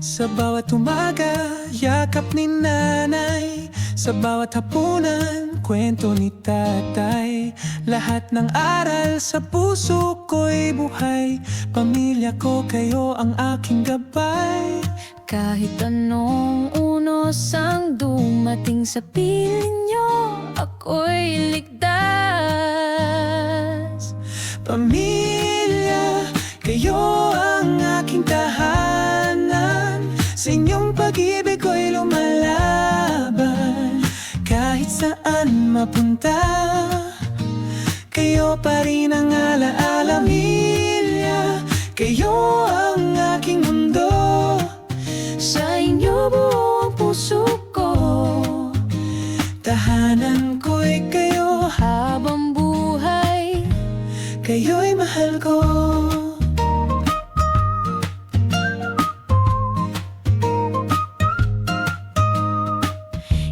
Sa bawat umaga, yakap ni nanay. Sa bawat hapunan, kwento ni tatay. Lahat ng aral sa puso ko'y buhay. Pamilya ko, kayo ang aking gabay. Kahit anong unos ang dumating sa piling nyo, ako'y ligtas. Pamilya, kayo ang aking tahanan. Sa inyong pag-ibig ko'y lumalaban. Kahit saan mapunta, kayo pa rin ang alaala. Pamilya, kayo ang aking mundo. Sa inyo buo ang puso ko, Tahanan ko'y kayo, habang buhay. kayo'y mahal ko.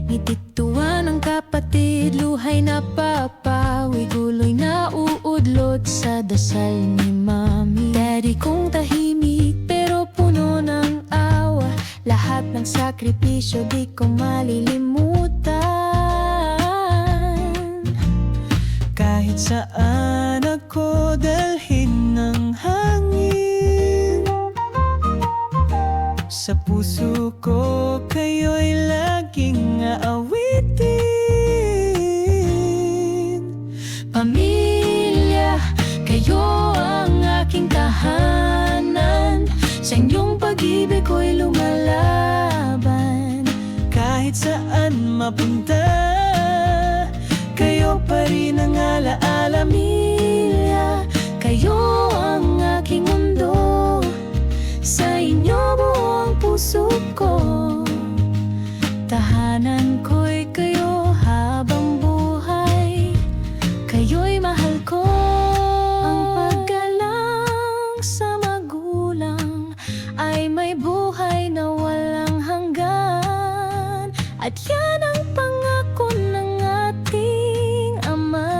Ngitituwa ng kapatid, luhay na papawi, guloy na uudlot sa dasal ni mami. Daddy kong tahimik pero puno ng awa, lahat ng sakripisyo di ko malilimutan. Kahit saan ako dalhin ng hangin, sa puso ko kayo'y laging aawitin. Pamilya, kayo ang aking tahanan. Sa inyong pag-ibig ko'y lumalaban. Kahit saan mapunta, kayo pa rin ang alaala. Pamilya, kayo ang aking mundo. Sa inyo buo ang puso ko, tahanan ko'y kayo habang buhay. Kayo'y mahal ko. Ang paggalang sa magulang ay may buhay na walang hanggan, at yan ang pangako ng ating Ama.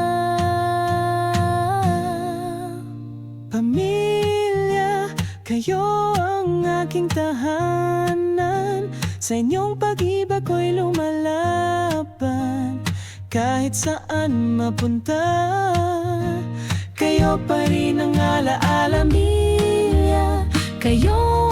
Pamilya, kayo ang aking tahanan. Sa inyong pag-ibig ko'y lumalaban. Kahit saan mapunta, kayo pa rin ang alaala. Pamilya, kayo